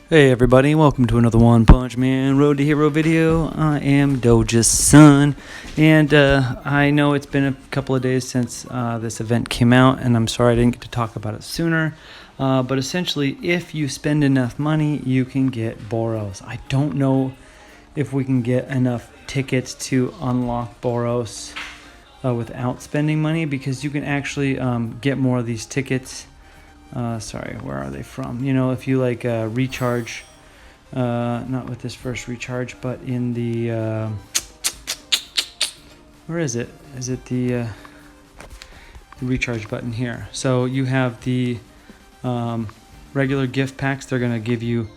Hey everybody, welcome to another One Punch Man Road to Hero video. I am Doja's son, and I know it's been a couple of days since this event came out, and I'm sorry I didn't get to talk about it sooner, but essentially if you spend enough money, you can get BOROS. I don't know if we can get enough tickets to unlock BOROS without spending money, because you can actually get more of these tickets. Sorry, where are they from? You know, if you like recharge, not with this first recharge, but in the, where is it? Is it the recharge button here? So you have the regular gift packs. They're going to give you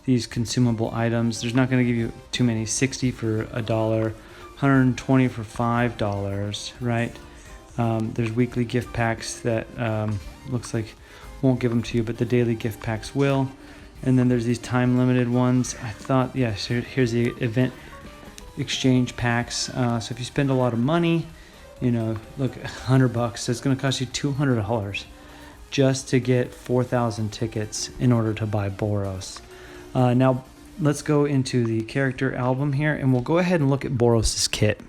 these consumable items. There's not going to give you too many. 60 for $1, 120 for $5, right? There's weekly gift packs that looks like won't give them to you, but the daily gift packs will. And then there's these time limited ones. I thought, yeah, so here's the event exchange packs. So if you spend a lot of money, you know, look, $100, so it's going to cost you $200 just to get 4,000 tickets in order to buy BOROS. Now let's go into the character album here, and we'll go ahead and look at BOROS's kit.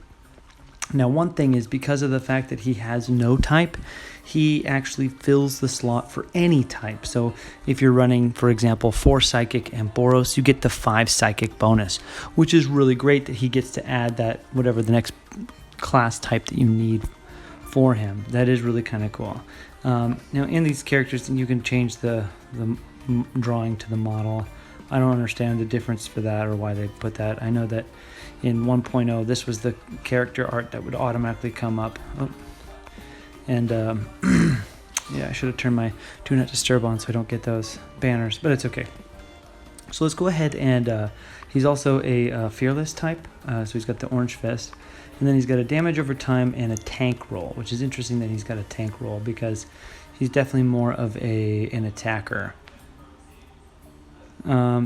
Now, one thing is, because of the fact that he has no type, he actually fills the slot for any type. So if you're running, for example, 4 Psychic and BOROS, you get the 5 Psychic bonus, which is really great that he gets to add that, whatever the next class type that you need for him. That is really kind of cool. Now, in these characters, you can change the drawing to the model. I don't understand the difference for that or why they put that. I know that in 1.0, this was the character art that would automatically come up. Oh. And yeah, I should have turned my Do Not Disturb on so I don't get those banners, but it's okay. So let's go ahead and he's also a fearless type. So he's got the orange fist, and then he's got a damage over time and a tank roll, which is interesting that he's got a tank roll because he's definitely more of an attacker.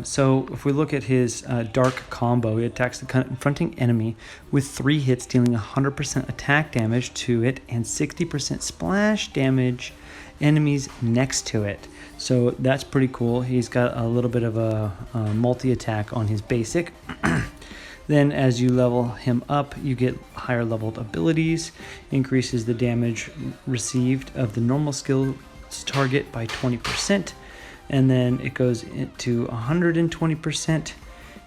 So if we look at his dark combo, he attacks the confronting enemy with 3 hits, dealing 100% attack damage to it and 60% splash damage enemies next to it. So that's pretty cool. He's got a little bit of a multi-attack on his basic. Then as you level him up, you get higher leveled abilities, increases the damage received of the normal skills target by 20%. And then it goes into 120%,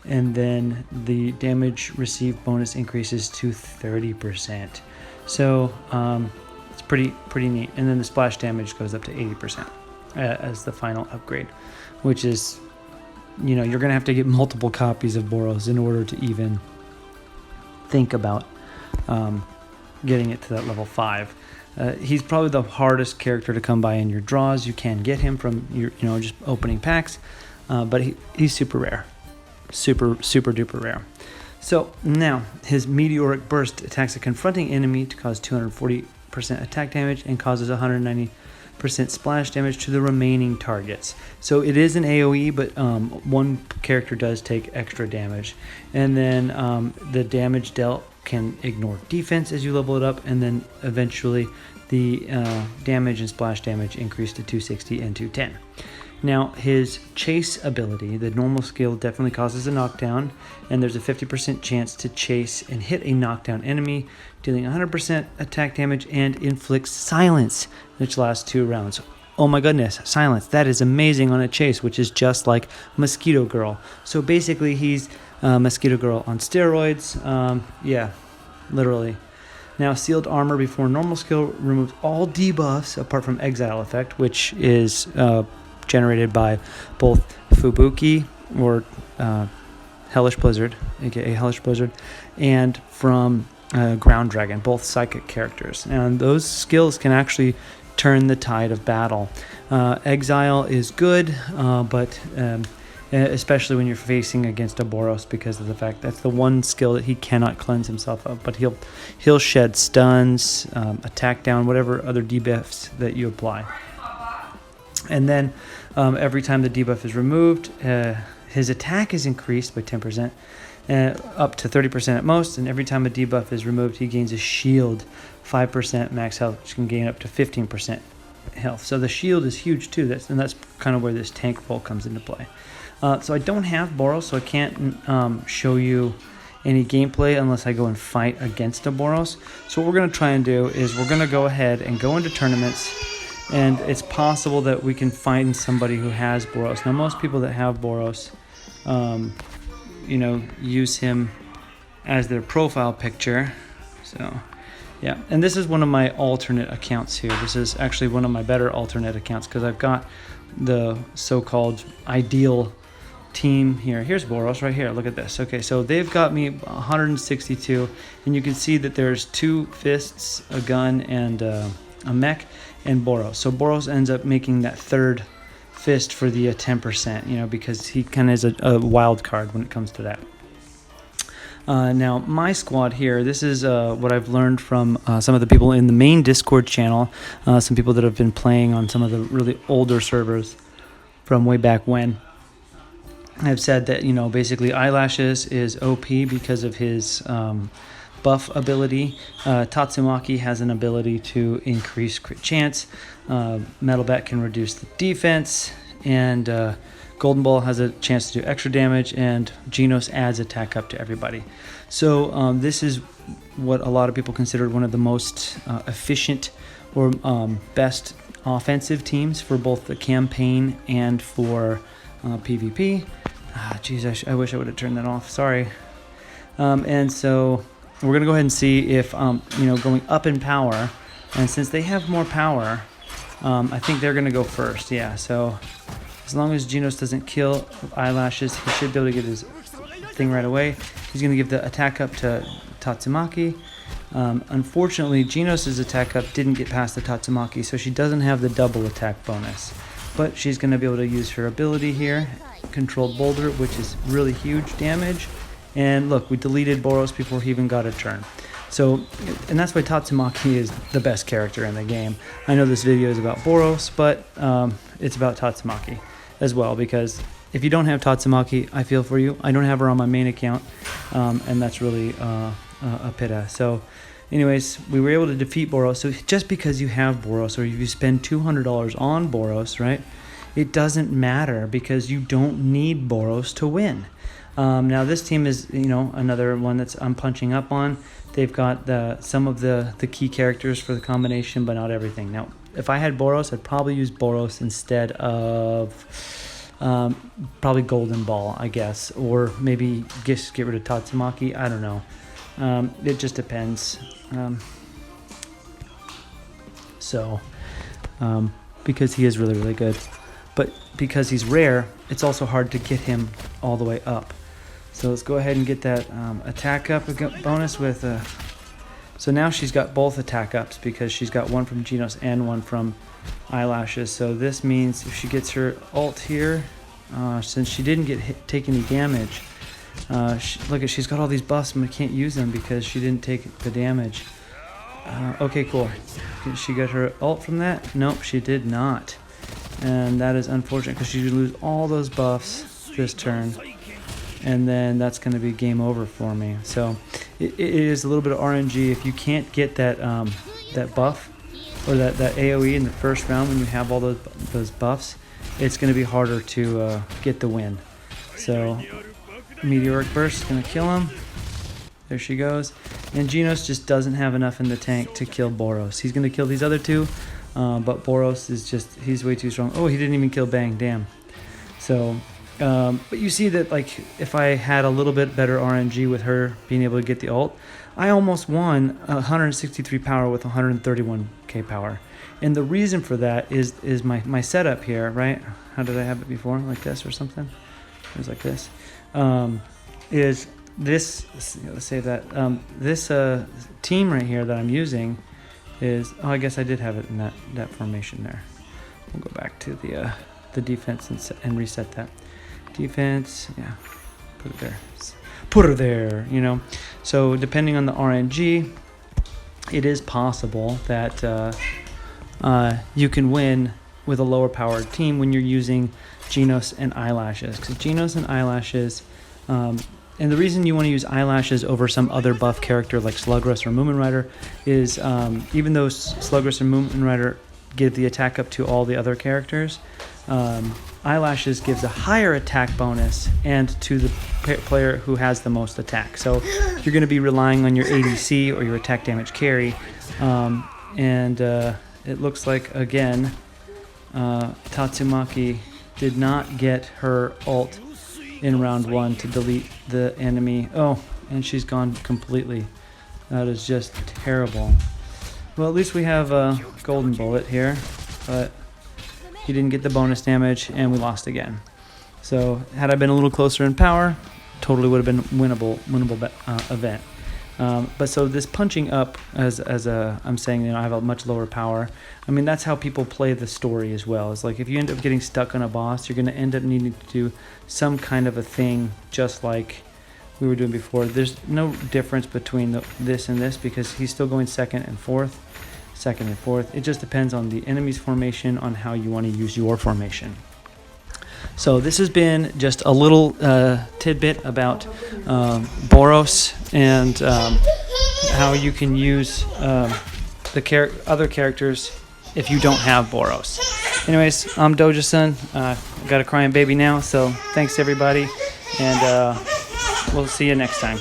and then the damage received bonus increases to 30%. So it's pretty neat. And then the splash damage goes up to 80% as the final upgrade, which is, you know, you're gonna have to get multiple copies of BOROS in order to even think about getting it to that level 5. He's probably the hardest character to come by in your draws. You can get him from your, just opening packs, but he's super rare, super duper rare. So now his meteoric burst attacks a confronting enemy to cause 240% attack damage and causes 190% splash damage to the remaining targets. So it is an AoE, but one character does take extra damage, and then the damage dealt can ignore defense as you level it up, and then eventually the damage and splash damage increase to 260 and 210. Now his chase ability, the normal skill, definitely causes a knockdown, and there's a 50% chance to chase and hit a knockdown enemy, dealing 100% attack damage and inflicts silence, which lasts 2 rounds. Oh my goodness, silence. That is amazing on a chase, which is just like Mosquito Girl. So basically he's Mosquito Girl on steroids. Yeah, literally. Now, sealed armor before normal skill removes all debuffs apart from exile effect, which is generated by both Fubuki or Hellish Blizzard, aka Hellish Blizzard, and from Ground Dragon, both psychic characters. And those skills can actually turn the tide of battle. Exile is good, but especially when you're facing against a BOROS, because of the fact that's the one skill that he cannot cleanse himself of. But he'll shed stuns, attack down, whatever other debuffs that you apply. And then every time the debuff is removed, his attack is increased by 10%, up to 30% at most. And every time a debuff is removed, he gains a shield, 5% max health, which can gain up to 15% health. So the shield is huge too. That's kind of where this tank roll comes into play. So I don't have Boros, so I can't show you any gameplay unless I go and fight against a Boros. So what we're going to try and do is we're going to go ahead and go into tournaments, and it's possible that we can find somebody who has Boros. Now most people that have Boros, you know, use him as their profile picture. So yeah, and this is one of my alternate accounts here. This is actually one of my better alternate accounts because I've got the so-called ideal team here. Here's Boros right here. Look at this. Okay, so they've got me 162, and you can see that there's 2 fists, a gun, and a mech, and Boros. So Boros ends up making that 3rd fist for the 10%, you know, because he kind of is a wild card when it comes to that. Now, my squad here, this is what I've learned from some of the people in the main Discord channel, some people that have been playing on some of the really older servers from way back when. I've said that, you know, basically Eyelashes is OP because of his buff ability. Tatsumaki has an ability to increase crit chance. Metal Bat can reduce the defense, and Golden Ball has a chance to do extra damage, and Genos adds attack up to everybody. So this is what a lot of people consider one of the most efficient or best offensive teams for both the campaign and for PvP. Geez, I wish I would have turned that off. Sorry. And so we're going to go ahead and see if, you know, going up in power, and since they have more power, I think they're going to go first. Yeah, so as long as Genos doesn't kill Eyelashes, he should be able to get his thing right away. He's going to give the attack up to Tatsumaki. Unfortunately, Genos' attack up didn't get past the Tatsumaki, so she doesn't have the double attack bonus. But she's going to be able to use her ability here, Controlled Boulder, which is really huge damage. And look, we deleted Boros before he even got a turn. So, and that's why Tatsumaki is the best character in the game. I know this video is about Boros, but it's about Tatsumaki as well, because if you don't have Tatsumaki, I feel for you. I don't have her on my main account, and that's really a pita. So anyways, we were able to defeat Boros. So just because you have Boros, or if you spend $200 on Boros, right, it doesn't matter because you don't need Boros to win. Now this team is, you know, another one that's I'm punching up on. They've got some of the key characters for the combination, but not everything. Now, if I had Boros, I'd probably use Boros instead of probably Golden Ball, I guess, or maybe just get rid of Tatsumaki. I don't know. It just depends. Because he is really, really good. But because he's rare, it's also hard to get him all the way up. So let's go ahead and get that attack up bonus with... So now she's got both attack ups because she's got one from Genos and one from Eyelashes. So this means if she gets her ult here, since she didn't take any damage, look, she's got all these buffs and I can't use them because she didn't take the damage. Okay, cool. Did she get her ult from that? Nope, she did not. And that is unfortunate because she would lose all those buffs this turn. And then that's going to be game over for me. So it is a little bit of RNG. If you can't get that that buff or that AoE in the first round when you have all those buffs, it's going to be harder to get the win. So Meteoric Burst is going to kill him. There she goes. And Genos just doesn't have enough in the tank to kill Boros. He's going to kill these other two, but Boros is just, he's way too strong. Oh, he didn't even kill Bang, damn. So... but you see that, like, if I had a little bit better RNG with her being able to get the ult, I almost won 163 power with 131k power. And the reason for that is my setup here, right? How did I have it before? Like this or something? It was like this. Is this, let's say that, this team right here that I'm using is, oh, I guess I did have it in that formation there. We'll go back to the defense and reset that. Defense, yeah, put it there. Put her there, you know. So depending on the RNG, it is possible that you can win with a lower powered team when you're using Genos and Eyelashes. Because Genos and Eyelashes, and the reason you want to use Eyelashes over some other buff character like Slugrush or Moomin Rider is even though Slugrush and Moomin Rider give the attack up to all the other characters, Eyelashes gives a higher attack bonus and to the player who has the most attack. So you're going to be relying on your ADC or your attack damage carry. It looks like, again, Tatsumaki did not get her ult in round 1 to delete the enemy. Oh, and she's gone completely. That is just terrible. Well, at least we have a golden bullet here, but he didn't get the bonus damage, and we lost again. So had I been a little closer in power, totally would have been winnable event. But so this punching up, I'm saying, I have a much lower power. I mean, that's how people play the story as well. It's like if you end up getting stuck on a boss, you're going to end up needing to do some kind of a thing, just like we were doing before. There's no difference between this and this because he's still going second and fourth. It just depends on the enemy's formation, on how you want to use your formation. So this has been just a little tidbit about BOROS and how you can use the other characters if you don't have BOROS. Anyways, I'm Doja-san. Got a crying baby now, so thanks everybody, and we'll see you next time.